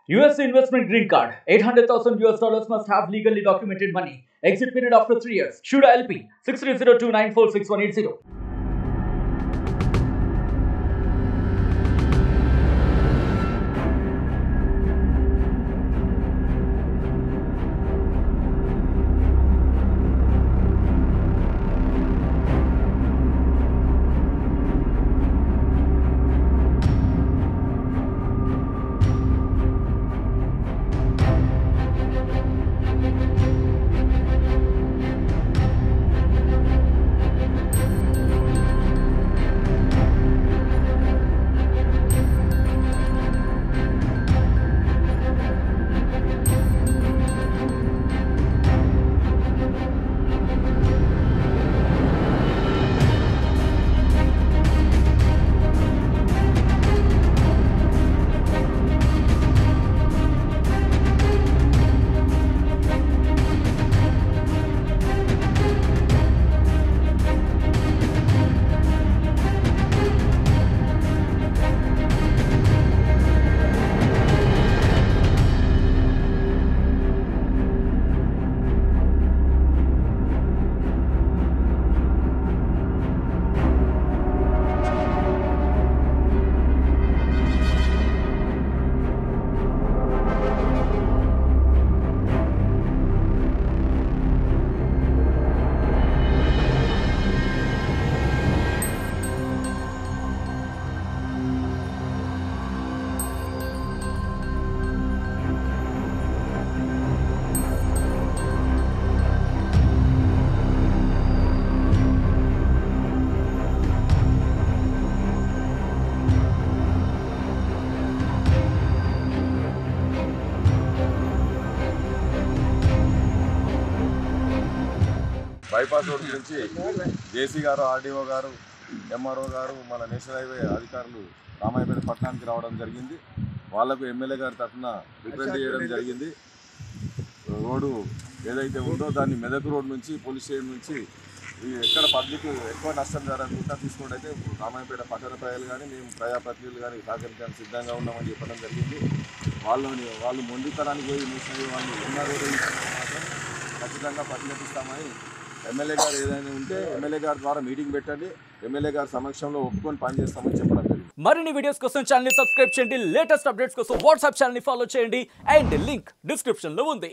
US investment green card. $800,000 must have legally documented money. Exit period after 3 years. Shuda LP 6302946180. Bypass road గురించి జేసీ గారు, RDO గారు, MRO గారు, మన national highway అధికారులు రామాయపేట పట్టణానికి రావడం జరిగింది. వాళ్లకు ఎమ్మెల్యే గారి తరఫున రిప్రజెంట్ చేయడం జరిగింది. రోడ్డు ఏదైతే ఉందో దాన్ని మెదక్ రోడ్ నుంచి పోలీస్ స్టేషన్ నుంచి ఎక్కడ పబ్లిక్ ఎక్కువ నష్టం జరగకుండా తీసుకుంటే రామాయపేట పట్టణ ప్రజలు కానీ మేము ప్రజాప్రతినిధులు కానీ సహకరించడానికి సిద్ధంగా ఉన్నామని చెప్పడం జరిగింది. వాళ్ళు మొండితనానికి పోయి నేషనల్ వాళ్ళు ఉన్న రోడ్డు మాత్రం ఖచ్చితంగా పరిగణిస్తామని ఎమ్మెల్యే గారు ఏదైనా ఉంటే ఎమ్మెల్యే గారి ద్వారా మీటింగ్ పెట్టండి, ఎమ్మెల్యే గారి సమక్షంలో ఒప్పుకొని పనిచేస్తామని చెప్పడం జరిగింది. మరిన్ని వీడియోస్ కోసం ఛానల్ ని సబ్స్క్రైబ్ చేయండి, లేటెస్ట్ అప్డేట్స్ కోసం వాట్సాప్ ఛానల్ ని ఫాలో చేయండి అండ్ లింక్ డిస్క్రిప్షన్ లో ఉంది.